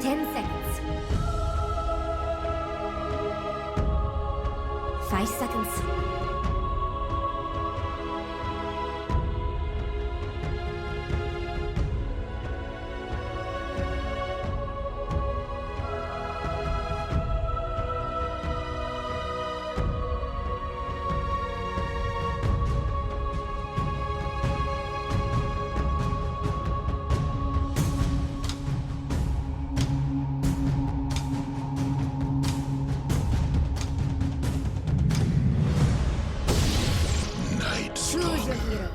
10 seconds. 5 seconds. Choose your hero.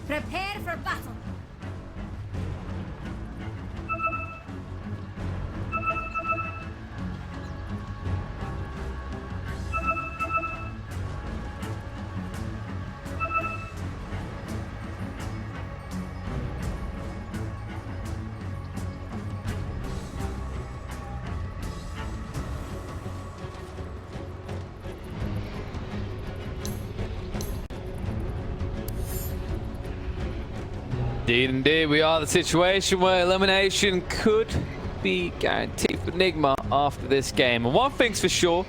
Prepare for battle. Indeed, we are in the situation where elimination could be guaranteed for NIGMA after this game. And one thing's for sure,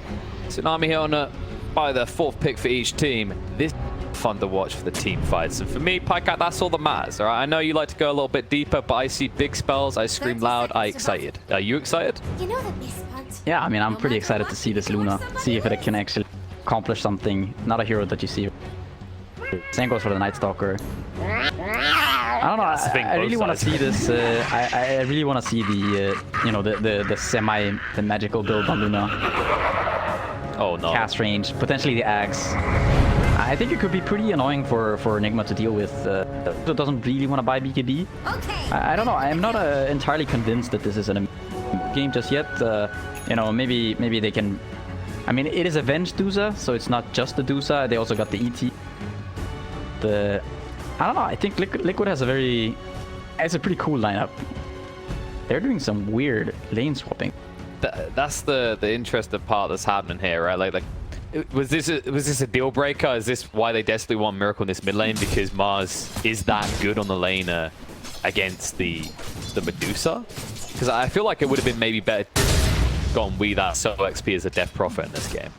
Tsunami here on by the 4th pick for each team. This is fun to watch for the team fights. And for me, Pycat, that's all that matters, all right? I know you like to go a little bit deeper, but I see big spells, I scream loud, I excited. Are you excited? You know the best part? Yeah, I mean, I'm pretty excited to see this Luna. See if it can actually accomplish something. Not a hero that you see. Same goes for the Night Stalker. I don't know. I really want to see this. I really want to see the you know, the magical build on Luna. Oh no. Cast range, potentially the Axe. I think it could be pretty annoying for NIGMA to deal with. Who doesn't really want to buy BKB. Okay. I don't know. I'm not entirely convinced that this is an game just yet. You know, maybe they can. I mean, it is Avenged Dusa, so it's not just the Dusa. They also got the ET. I don't know, I think Liquid has it's a pretty cool lineup. They're doing some weird lane swapping. That's the interesting part that's happening here, right? Like was this a deal breaker? Is this why they desperately want Miracle in this mid lane? Because Mars is that good on the lane against the Medusa? Because I feel like it would have been maybe better gone with that solo XP as a Death Prophet in this game.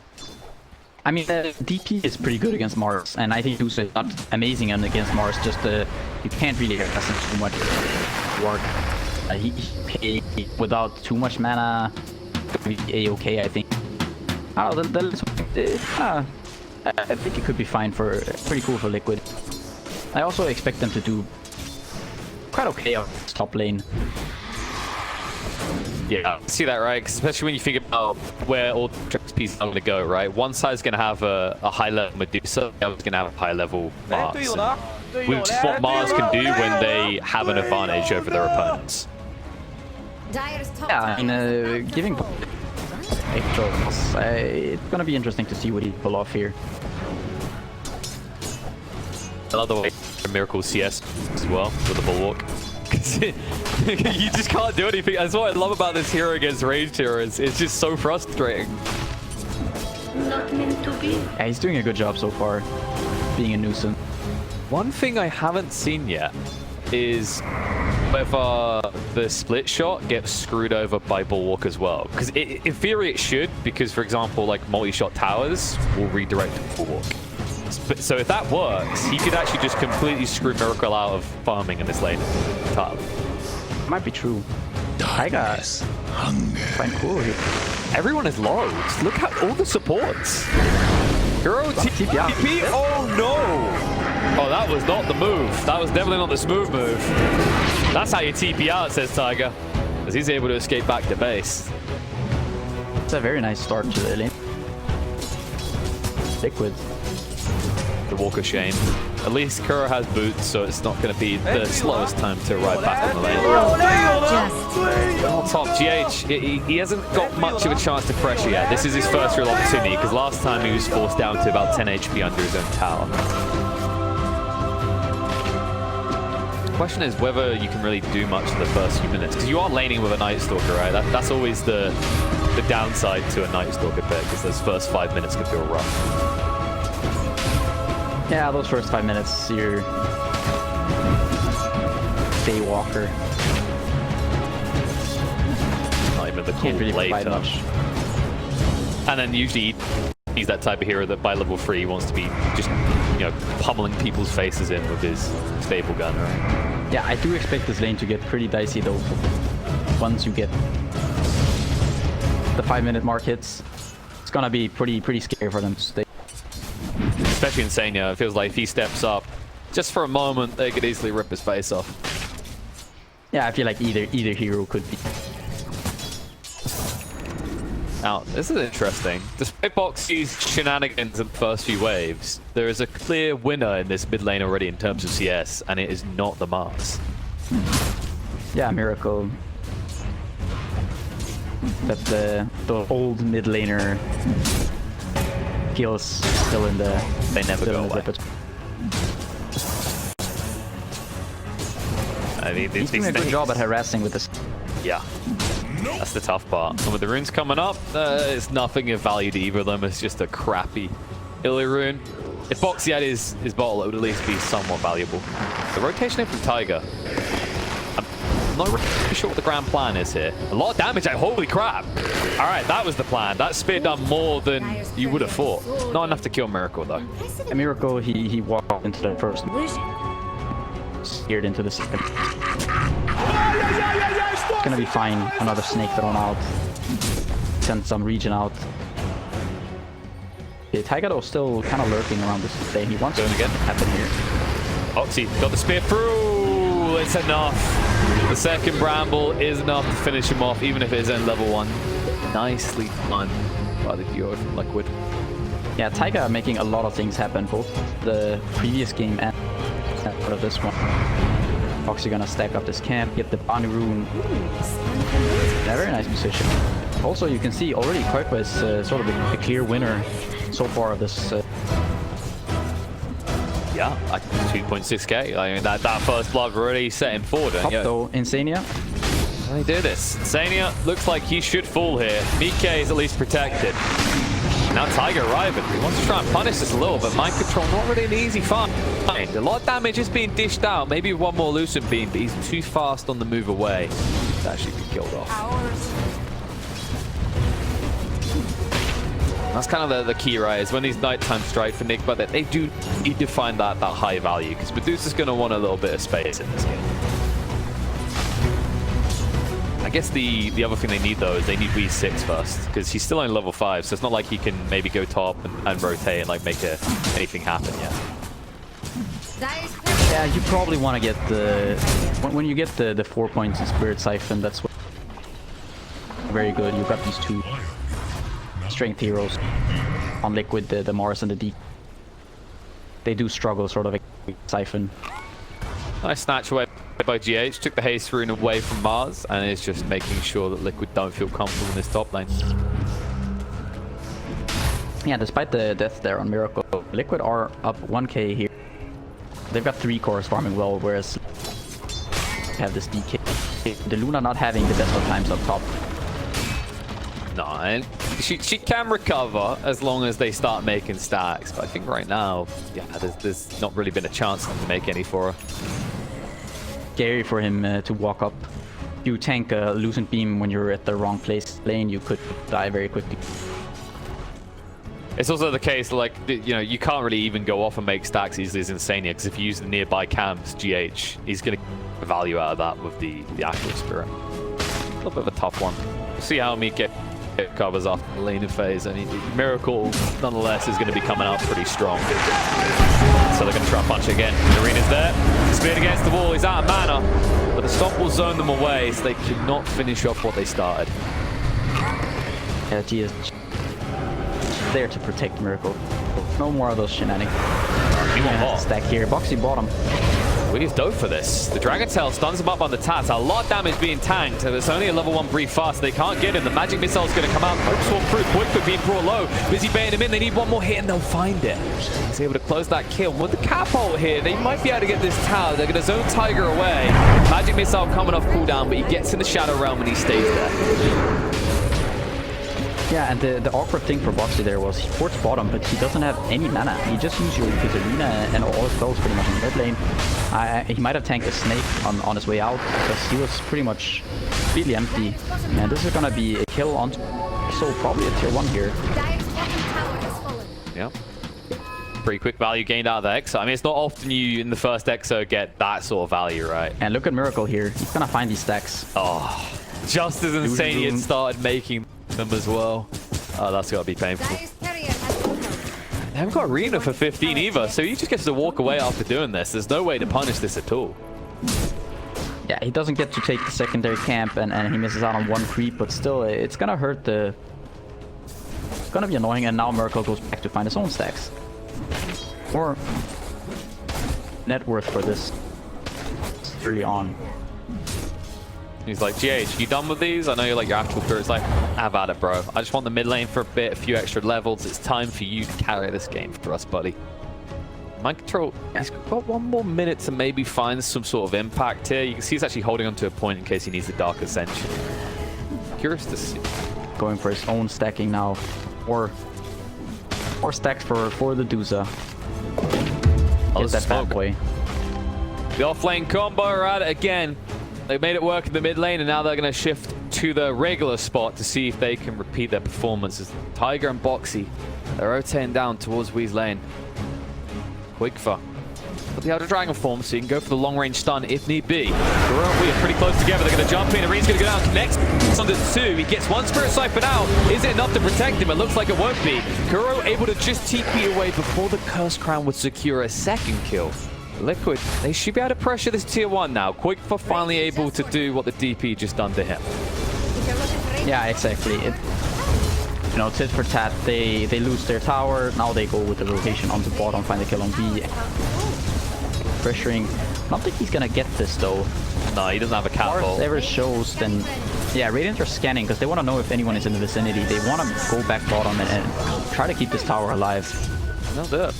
I mean, DP is pretty good against Mars, and I think Dusa is not amazing against Mars. Just you can't really harass him too much work. He without too much mana, be a-okay, I think. I don't know, I think it could be fine for pretty cool for Liquid. I also expect them to do quite okay on this top lane. Yeah, see that, right? Especially when you think about where all the pieces are going to go, right? One side's going to have a high-level Medusa, the other's going to have a high-level Mars. Which is what Mars can do when they have an advantage over their opponents. Yeah, I mean, giving it's going to be interesting to see what he pull off here. another way Miracle CS as well with the bulwark. You just can't do anything. That's what I love about this hero against ranged heroes. It's just so frustrating. Not meant to be. Yeah, he's doing a good job so far, being a nuisance. One thing I haven't seen yet is whether the split shot gets screwed over by bulwark as well. Because in theory it should, because for example, like multi-shot towers will redirect to bulwark. So if that works, he could actually just completely screw Miracle out of farming in this lane. Top. Might be true. Taiga is quite cool here. Everyone is loads. Look at all the supports. Hero TP. Oh no! Oh, that was not the move. That was definitely not the smooth move. That's how you TP out, says Taiga, because he's able to escape back to base. It's a very nice start to the lane. Liquid. The walk of shame. At least Kuro has boots, so it's not going to be the slowest time to ride back on the lane. Top GH, he hasn't got much of a chance to pressure yet. This is his first real opportunity, because last time he was forced down to about 10 HP under his own tower. The question is whether you can really do much in the first few minutes, because you are laning with a Night Stalker, right? That's always the downside to a Night Stalker pick, is those first 5 minutes can feel rough. Yeah, those first 5 minutes, you're Daywalker. Not even the cool Can't really blade provide touch. much. And then usually he's that type of hero that by level 3 wants to be just, you know, pummeling people's faces in with his staple gun, right? Yeah, I do expect this lane to get pretty dicey though. Once you get the 5 minute mark hits, it's gonna be pretty scary for them to stay. Especially in Senya, it feels like if he steps up, just for a moment, they could easily rip his face off. Yeah, I feel like either hero could be. Now, this is interesting. Despite Boxy's shenanigans in the first few waves, there is a clear winner in this mid lane already in terms of CS, and it is not the Mars. Yeah, Miracle. That the old mid laner kills still in the. They never go away. He's doing a good job at harassing with this. Yeah. That's the tough part. And with the runes coming up, it's nothing of value to either of them. It's just a crappy Illy rune. If Boxy had his bottle, it would at least be somewhat valuable. The rotation in from Taiga. I'm not really sure what the grand plan is here. A lot of damage, holy crap. All right, that was the plan. That spear done more than you would have thought. Not enough to kill Miracle, though. A Miracle, he walked into the first. Steered into the second. It's gonna be fine. Another snake thrown out. Send some region out. Yeah, Taiga still kind of lurking around this thing. He wants to again. Happen here. Oxy got the spear through. It's enough. The second bramble is enough to finish him off, even if it is in level 1. Nicely done by the duo from Liquid. Yeah, Taiga making a lot of things happen, both the previous game and out of this one. Oxy gonna stack up this camp, get the Bani rune. Yeah, very nice position. Also, you can see already Koiko is sort of the clear winner so far of this. Yeah, 2.6k. I mean, that first blood really set him forward. Top though, Insania. They do this. Insania looks like he should fall here. Mike is at least protected. Now Taiga arriving. He wants to try and punish this a little, but mind control not really an easy find. A lot of damage is being dished out. Maybe one more Lucent beam, but he's too fast on the move away to actually be killed off. That's kind of the key, right? Is when these nighttime strike for NIGMA, that they do need to find that high value, because Medusa's going to want a little bit of space in this game. I guess the other thing they need though is they need V6 first, because he's still only level 5, so it's not like he can maybe go top and rotate and like make anything happen yet. Yeah, you probably want to get the when you get the 4 points in Spirit Siphon. That's what very good. You've got these two strength heroes on Liquid, the Mars and the D. They do struggle sort of a Siphon. Nice snatch away by GH, took the haste rune away from Mars, and is just making sure that Liquid don't feel comfortable in this top lane. Yeah, despite the death there on Miracle, Liquid are up 1k here. They've got 3 cores farming well, whereas have this DK. The Luna not having the best of times up top. No, and she can recover as long as they start making stacks. But I think right now, yeah, there's not really been a chance to make any for her. Scary for him to walk up. You tank a Lucent Beam when you're at the wrong place lane, you could die very quickly. It's also the case, like, you know, you can't really even go off and make stacks easily as Insania, because if you use the nearby camps, GH, he's going to get value out of that with the actual Spirit. A little bit of a tough one. We'll see how Mika covers after the laning phase, and Miracle, nonetheless, is going to be coming out pretty strong. So they're going to try a punch again. Arena's there. Speared against the wall. He's out of mana. But the Stomp will zone them away, so they cannot finish off what they started. Yeah, G is there to protect Miracle. No more of those shenanigans. He won't bot. Stack here. Boxy bottom. We need dope for this. The Dragon Tail stuns him up on the Tats. A lot of damage being tanked. There's only a level 1 brief fast. They can't get him. The Magic Missile is going to come out. Hope Sword through. Quick for being brought low. Busy baiting him in. They need one more hit and they'll find it. He's able to close that kill. With the Catapult here, they might be able to get this tower. They're going to zone Tiger away. Magic Missile coming off cooldown, but he gets in the Shadow Realm and he stays there. Yeah, and the awkward thing for Boxy there was he forts bottom, but he doesn't have any mana. He just used his Arena and all his spells pretty much in the mid lane. He might have tanked a Snake on his way out, because he was pretty much really empty. And this is going to be a kill on, so probably a tier 1 here. Yeah. Pretty quick value gained out of the Exo. I mean, it's not often you, in the first Exo, get that sort of value, right? And look at Miracle here. He's going to find these stacks. Oh, just as insane he had started making them as well. Oh, that's got to be painful. They haven't got Arena for 15 either, so he just gets to walk away after doing this. There's no way to punish this at all. Yeah, he doesn't get to take the secondary camp, and he misses out on 1 creep, but still, it's gonna hurt the... It's gonna be annoying, and now Miracle goes back to find his own stacks. Or... net worth for this early on. He's like, GH, you done with these? I know you're like your actual career. It's like, have at it, bro. I just want the mid lane for a bit, a few extra levels. It's time for you to carry this game for us, buddy. Mind Control, he's got 1 more minute to maybe find some sort of impact here. You can see he's actually holding onto a point in case he needs the Dark Ascension. Curious to see. Going for his own stacking now. Or stacks for the Duza. Get that bad boy. The off-lane combo are at it again. They made it work in the mid lane, and now they're going to shift to the regular spot to see if they can repeat their performances. Tiger and Boxy, they're rotating down towards Wee's lane. Quigfa. Put the Elder Dragon form so you can go for the long-range stun if need be. Kuro and Wee are pretty close together. They're going to jump in. Arene's going to go down. Next on the 2. He gets 1 Spirit Siphon out. Is it enough to protect him? It looks like it won't be. Kuro able to just TP away before the Curse Crown would secure a 2nd kill. Liquid, they should be able to pressure this tier 1 now. Quigfa finally able to do what the DP just done to him. Yeah, exactly. You know, tit for tat, they lose their tower. Now they go with the rotation on the bottom, find the kill on B. Pressuring. I don't think he's gonna get this though. No, he doesn't have a catapult. If ever shows, then yeah, Radiant are scanning because they want to know if anyone is in the vicinity. They want to go back bottom and try to keep this tower alive. They'll do it.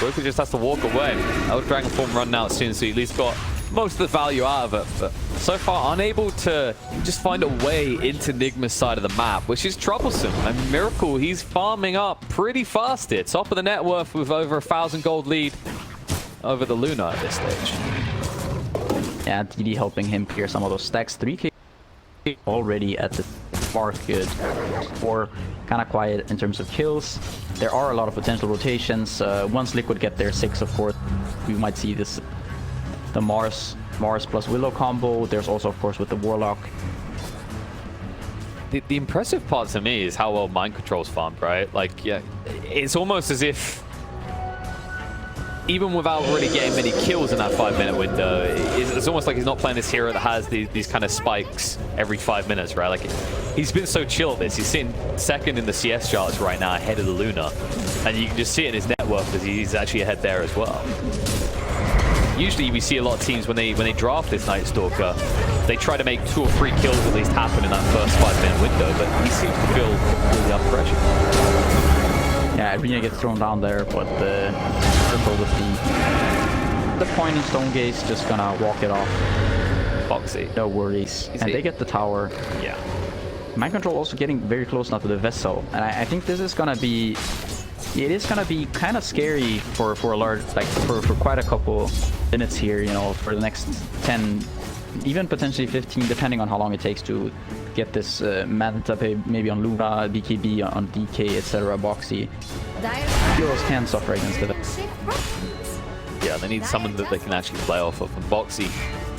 Broker just has to walk away. Elder Dragon form running out soon, so he at least got most of the value out of it. But so far, unable to just find a way into NIGMA's side of the map, which is troublesome. And Miracle, he's farming up pretty fast here. Top of the net worth with over 1,000 gold lead over the Luna at this stage. Yeah, DD helping him clear some of those stacks. 3k already at the mark. Good. 4 kind of quiet in terms of kills. There are a lot of potential rotations. Once Liquid get their 6, of course, we might see this the Mars plus Willow combo. There's also, of course, with the Warlock. The impressive part to me is how well Mind Control's farmed, right? Like, yeah, it's almost as if even without really getting many kills in that 5-minute window, it's almost like he's not playing this hero that has these kind of spikes every 5 minutes, right? Like, he's been so chill at this. He's sitting 2nd in the CS charts right now, ahead of the Luna. And you can just see it in his net worth that he's actually ahead there as well. Usually we see a lot of teams when they draft this Night Stalker, they try to make 2 or 3 kills at least happen in that first 5-minute window, but he seems to feel really under pressure. Yeah, Arena gets thrown down there, but Purple with the the point in Stone Gaze, just gonna walk it off. Boxy. No worries. And they get the tower. Yeah. Mind Control also getting very close now to the vessel. And I think this is gonna be... It is gonna be kind of scary for a large... Like, for quite a couple minutes here, you know, for the next 10... Even potentially 15, depending on how long it takes to get this Manta maybe on Luna, BKB, on DK, etc. Boxy. Heroes can suffer against it. Yeah, they need someone that they can actually play off of. And Boxy,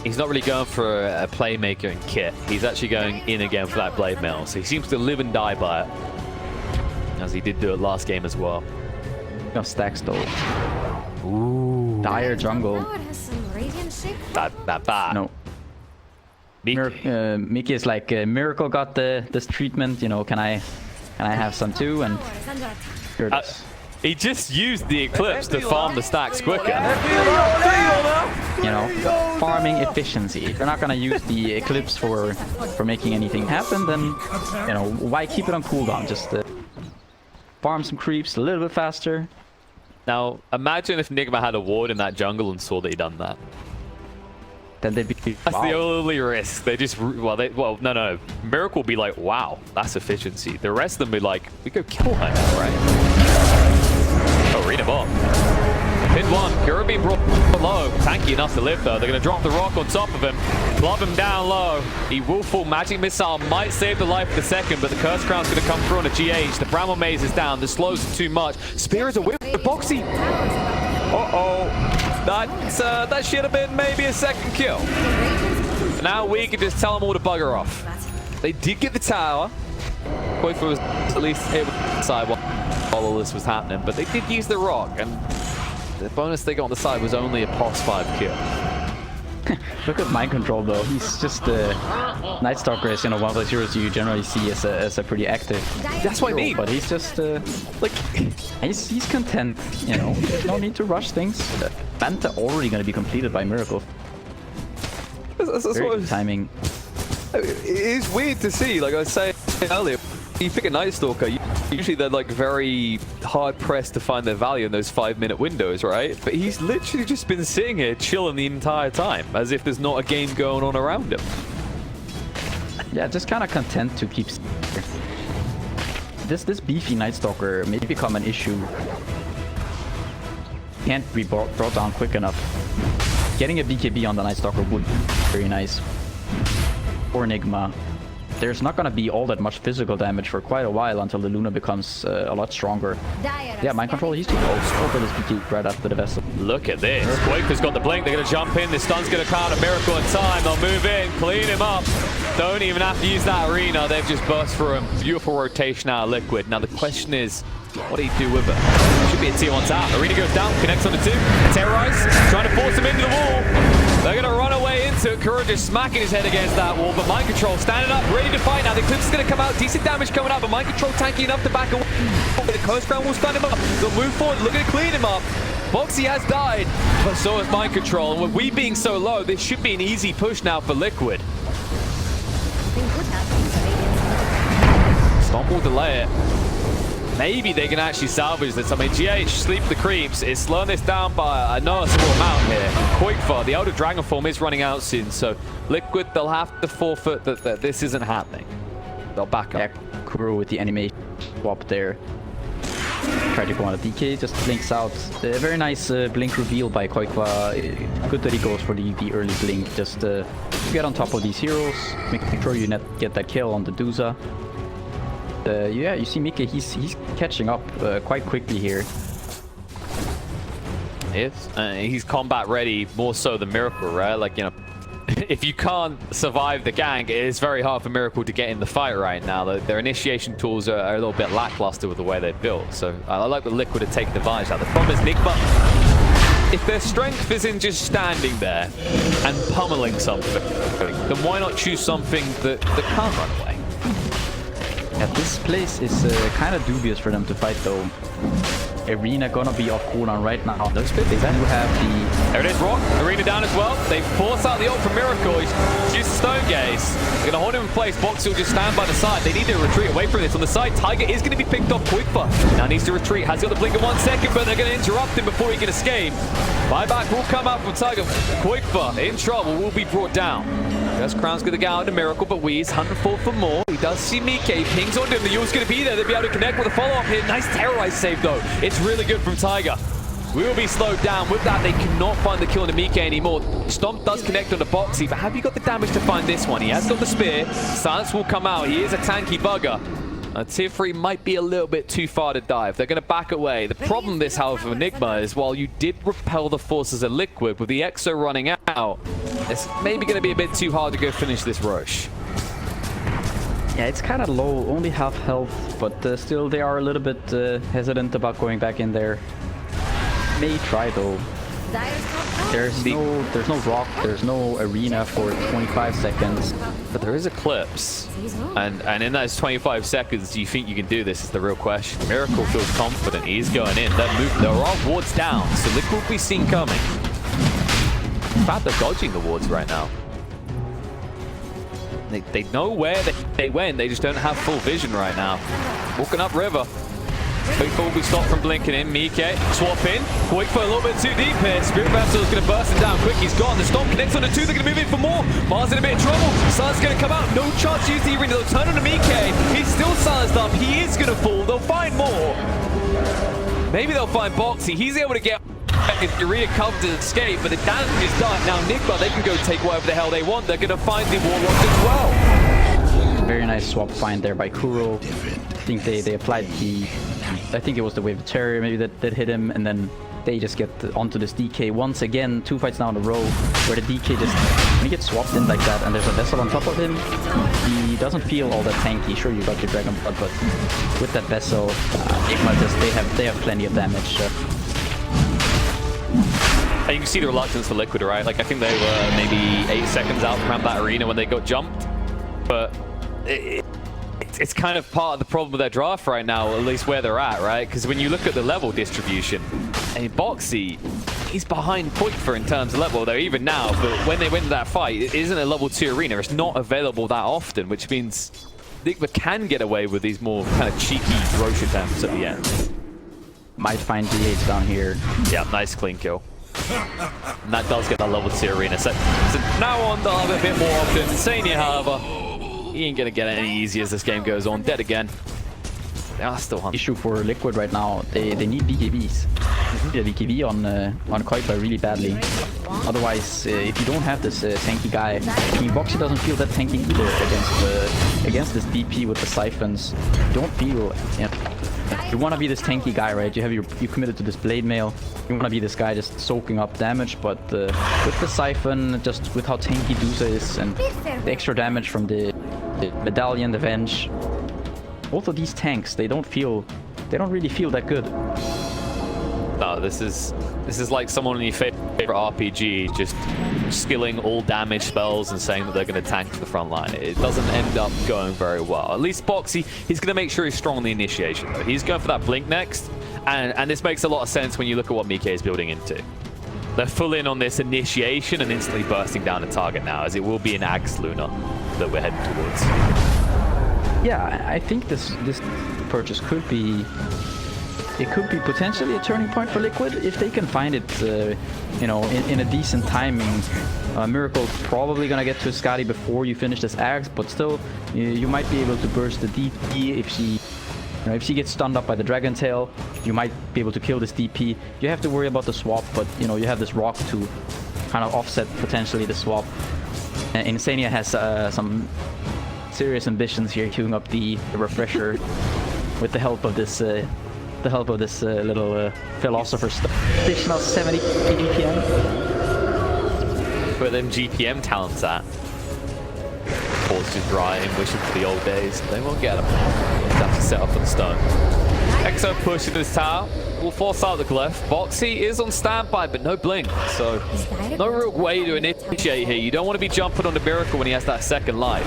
he's not really going for a playmaker and kit. He's actually going in again for that blade mail. So he seems to live and die by it. As he did do it last game as well. No stacks though. Ooh. Dire jungle. That bad. No. Mickey is like, Miracle got this treatment, you know, can I have some too? And here it is. He just used the Eclipse to farm the stacks quicker. You know, farming efficiency. If you're not gonna use the Eclipse for making anything happen, then, you know, why keep it on cooldown? Just farm some creeps a little bit faster. Now, imagine if NIGMA had a ward in that jungle and saw that he'd done that. Then they'd be... That's the only risk. They just... Well, no. Miracle will be like, wow, that's efficiency. The rest of them be like, we go kill her now, right? Oh, read him up. Hit one. Kira being brought low. Tanky enough to live, though. They're going to drop the rock on top of him. Club him down low. He will fall. Magic Missile might save the life of the second, but the Curse Crown's going to come through on a GH. The Bramble Maze is down. The slows are too much. Spear is a whip. Boxy. Uh-oh. That should have been maybe a second kill. Now we can just tell them all to bugger off. They did get the tower. Koifa was at least able to decide while all this was happening, but they did use the rock, and the bonus they got on the side was only a pos 5 kill. Look at Mind Control though. He's just Night Stalker is, you know, one of those heroes you generally see as a pretty active. That's what I mean. But he's just like he's content, you know. No need to rush things. Manta already gonna be completed by Miracle. That's Very what good timing. It is weird to see, like I was saying earlier. You pick a Night Stalker, usually they're like very hard pressed to find their value in those 5-minute windows, right? But he's literally just been sitting here chilling the entire time, as if there's not a game going on around him. Yeah, just kind of content to keep. This beefy Night Stalker may become an issue. Can't be brought down quick enough. Getting a BKB on the Night Stalker would be very nice. Or NIGMA. There's not gonna be all that much physical damage for quite a while until the Luna becomes a lot stronger. Yeah, Mind Control, he's too close. Go for this BK right after the vessel. Look at this. Quaker's got the blink. They're gonna jump in. The stun's gonna count a Miracle in time. They'll move in, clean him up. Don't even have to use that arena. They've just burst through him. Beautiful rotation out of Liquid. Now the question is, what do you do with it? Should be a tier 1 tap. Arena goes down, connects on the 2. Terrorize, trying to force him into the wall. They're going to run away into it. Kura just smacking his head against that wall, but Mind Control standing up, ready to fight now. The Eclipse is going to come out. Decent damage coming out, but Mind Control tanky enough to back away. The Curse Crown will stun him up. They'll move forward, looking to clean him up. Boxy has died, but so has Mind Control. And with we being so low, this should be an easy push now for Liquid. Stomp will delay it. Maybe they can actually salvage this. I mean, GH, Sleep the Creeps, is slowing this down by a noticeable amount here. Koikfa, the Elder Dragon form is running out soon, so Liquid, they'll have to forfeit that this isn't happening. They'll back up. Yeah, Kuro with the animation swap there. Try to go on a DK, just blinks out. A very nice blink reveal by Koikfa. Good that he goes for the early blink, just to get on top of these heroes, making sure you get that kill on the Duza. Yeah, you see Mika, he's catching up quite quickly here. Yes, he's combat ready more so than Miracle, right? Like, you know, if you can't survive the gank, it is very hard for Miracle to get in the fight right now. Their initiation tools are a little bit lackluster with the way they're built. So I like the Liquid to take advantage of that. The problem is NIGMA, if their strength is in just standing there and pummeling something, then why not choose something that can't run away? Yeah, this place is kind of dubious for them to fight though. Arena gonna be off cooldown right now. Those bit they do have the... There it is, Rock. Arena down as well. They force out the ult from Miracle. He's used the Stone Gaze. They're going to hold him in place. Boxy will just stand by the side. They need to retreat away from this. On the side, Tiger is going to be picked off Quickfor. Now needs to retreat. Has got the blink in 1 second, but they're going to interrupt him before he can escape. Buyback will come out from Tiger. Quickfor in trouble, will be brought down. Just Crown's going to go out to Miracle, but Wee's hunting for more. He does see Mike. Pings onto him. The Yule's going to be there. They'll be able to connect with a follow-up here. Nice terrorize save, though. It's really good from Tiger. We will be slowed down. With that, they cannot find the kill on the Mike anymore. Stomp does connect on the Boxy, but have you got the damage to find this one? He has got the spear. Silence will come out. He is a tanky bugger. Tier 3 might be a little bit too far to dive. They're going to back away. The problem this, however, for NIGMA is while you did repel the forces of Liquid, with the Exo running out, it's maybe going to be a bit too hard to go finish this rush. Yeah, it's kind of low, only half health, but still they are a little bit hesitant about going back in there. May try though. There's no rock, there's no arena for 25 seconds. But there is Eclipse. And in those 25 seconds, do you think you can do this is the real question. Miracle feels confident. He's going in. There are wards down, so Liquid will be seen coming. In fact, they're dodging the wards right now. They know where they went. They just don't have full vision right now. Walking up river. Quickfor will be stopped from blinking in. Mike, swap in. Quickfor a little bit too deep here. Spirit Vessel is going to burst him down quick. He's gone. The Stomp connects on the 2. They're going to move in for more. Mars in a bit of trouble. Silence going to come out. No chance to use the arena. They'll turn on to Mike. He's still silenced up. He is going to fall. They'll find more. Maybe they'll find Boxy. He's able to get arena covered to escape, but the damage is done. Now NIGMA, they can go take whatever the hell they want. They're going to find the Warlock as well. Very nice swap find there by Kuro. I think they applied the... I think it was the Wave of Terror maybe that hit him, and then they just get onto this DK once again. 2 fights now in a row where the DK just when he gets swapped in like that, and there's a vessel on top of him. He doesn't feel all that tanky. Sure, you got your Dragon Blood, but with that vessel, NIGMA just they have plenty of damage. And you can see the reluctance for Liquid, right? Like I think they were maybe 8 seconds out from that arena when they got jumped, but it's kind of part of the problem with their draft right now, at least where they're at, right? Because when you look at the level distribution, Boxy, he's behind Quickfor in terms of level, though even now, but when they win that fight, it isn't a level 2 arena. It's not available that often, which means NIGMA can get away with these more kind of cheeky Roche attempts at the end. Might find D8 down here. Yeah, nice clean kill. And that does get that level 2 arena. So now on, they'll have a bit more often. Insania, however, he ain't gonna get it any easier as this game goes on. Dead again. They are still hunting. Issue for Liquid right now, they need BKBs. They need a BKB on Quickfor really badly. Otherwise, if you don't have this tanky guy, I mean, Boxy doesn't feel that tanky either against this DP with the siphons. You don't feel, you want to be this tanky guy, right? You committed to this blade mail. You want to be this guy just soaking up damage, but with the siphon, just with how tanky Dusa is and the extra damage from the medallion, the Venge. Both of these tanks, they don't really feel that good. No, this is like someone in your favorite RPG just skilling all damage spells and saying that they're going to tank for the front line. It doesn't end up going very well. At least Boxy, he's going to make sure he's strong on the initiation, though. He's going for that blink next, and this makes a lot of sense when you look at what Mike is building into. They're full in on this initiation and instantly bursting down the target now, as it will be an Axe Luna that we're heading towards. Yeah, I think this purchase could be... It could be potentially a turning point for Liquid if they can find it, you know, in a decent timing. Miracle's probably gonna get to Skadi before you finish this Axe, but still, you might be able to burst the DP if she gets stunned up by the Dragon Tail. You might be able to kill this DP. You have to worry about the swap, but you know you have this rock to kind of offset potentially the swap. Insania has some serious ambitions here, queuing up the refresher with the help of this. Little philosopher stuff. Additional 70 GPM. Where them GPM talents at? Pause just drying, wishing for the old days. They won't get them. Have to set up on the stone. Exo pushing this tower. Will force out the glyph. Boxy is on standby, but no blink. So no real way to initiate here. You don't want to be jumping on the Miracle when he has that second life.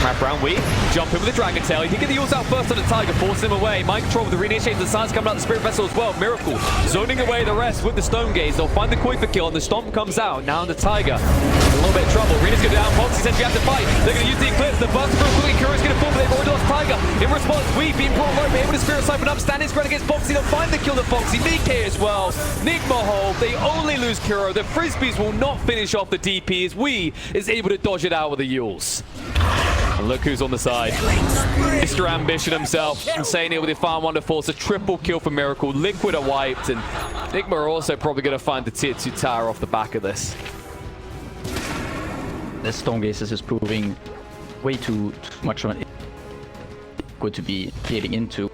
Wrap around, we jump in with the Dragon Tail. He can get the Eels out first on the Tiger, force him away. Mind control with the reinitiate, the signs coming out, the Spirit Vessel as well. Miracle zoning away the rest with the Stone Gaze. They'll find the Koi for kill, and the Stomp comes out. Now the Tiger, a little bit of trouble. Rena's going down, Foxy says we have to fight. They're going to use the Eclipse, the burst real quickly. Kuro's going to fall, but they've already lost Tiger. In response, we being brought low, able to Spirit Siphon up, standing ground against Foxy. They'll find the kill to Foxy. Nikkei as well. NIGMA hold. They only lose Kuro. The Frisbees will not finish off the DP as we is able to dodge it out with the Yules. And look who's on the side. Mr. Ambition himself. Insane here with the Farm Wonderful. It's a triple kill for Miracle. Liquid are wiped. And NIGMA are also probably going to find the Tier 2 tower off the back of this. This Stone Gaze is just proving way too much of an good to be getting into.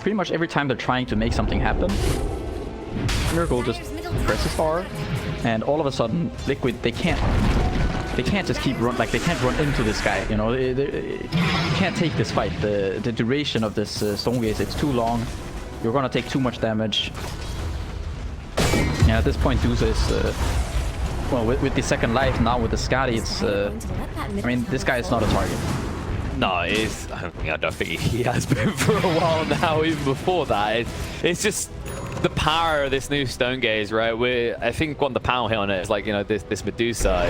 Pretty much every time they're trying to make something happen, Miracle just presses R, and all of a sudden, Liquid, they can't just keep run, like they can't run into this guy, you know, you can't take this fight. The duration of this Stone Gaze, it's too long. You're gonna take too much damage. And at this point, Dusa is, well, with the second life, now with the Skadi, it's, I mean, this guy is not a target. No, I don't think he has been for a while now, even before that. It's just the power of this new Stone Gaze, right? I think one of the panel hit on it is like, you know, this Medusa,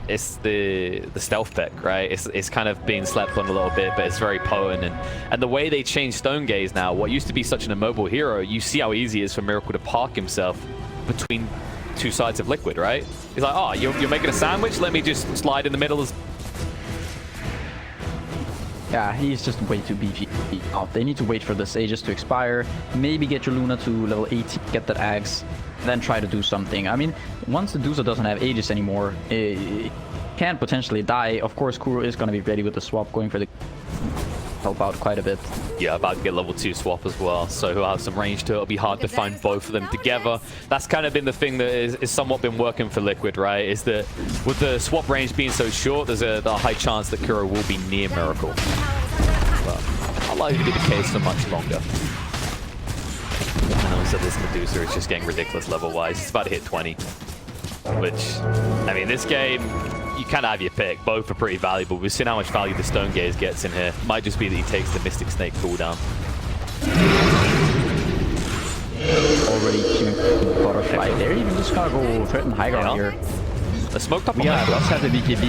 it's the stealth pick, right? It's kind of being slept on a little bit, but it's very potent. And the way they changed Stone Gaze now, what used to be such an immobile hero, you see how easy it is for Miracle to park himself between two sides of Liquid, right? He's like, oh, you're making a sandwich? Let me just slide in the middle. Yeah, he's just way too beefy. They need to wait for this Aegis to expire, maybe get your Luna to level 80, get that Axe, then try to do something. I mean, once the Dusa doesn't have Aegis anymore, it can potentially die. Of course, Kuro is going to be ready with the swap, going for the help out quite a bit. Yeah, about to get level 2 swap as well, so he'll have some range to it. It'll be hard to find both of them together. That's kind of been the thing that is somewhat been working for Liquid, right? Is that with the swap range being so short, there's a high chance that Kuro will be near Miracle. But not likely to be the case for much longer. And also this Medusa is just getting ridiculous level-wise. It's about to hit 20. Which, I mean, this game, you kind of have your pick. Both are pretty valuable. We've seen how much value the Stone Gaze gets in here. Might just be that he takes the Mystic Snake cooldown. Already queuing Butterfly. They're even just gonna go threaten high ground here. The smoke top on Yeah, let's have the BKB.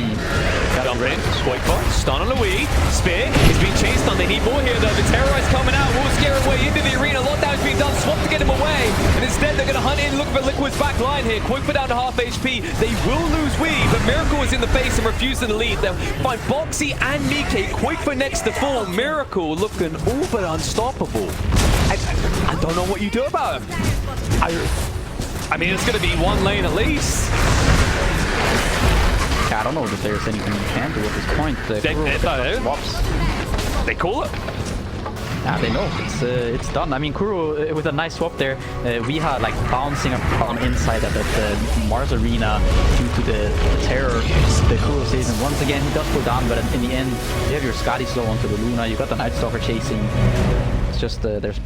Jump in, Squake Bot, stun on the Wii. Spear is being chased on. They need more here though. The Terrorize coming out. Will scare him away into the arena. A lot of damage being done. Swap to get him away. And instead they're going to hunt in, looking for Liquid's back line here. Quick for down to half HP. They will lose Wii, but Miracle is in the base and refusing to lead. They'll find Boxy and Nikkei. Quick for next to full. Miracle looking all but unstoppable. I don't know what you do about him. I mean, it's going to be one lane at least. I don't know if there's anything you can do at this point. They call it. Yeah, they know. It's done. I mean, Kuro with a nice swap there. We had like bouncing on inside of the Mars arena due to the terror the Kuro saves. And once again, he does go down, but in the end, you have your Skadi slow onto the Luna. You got the Night Stalker chasing. It's just there's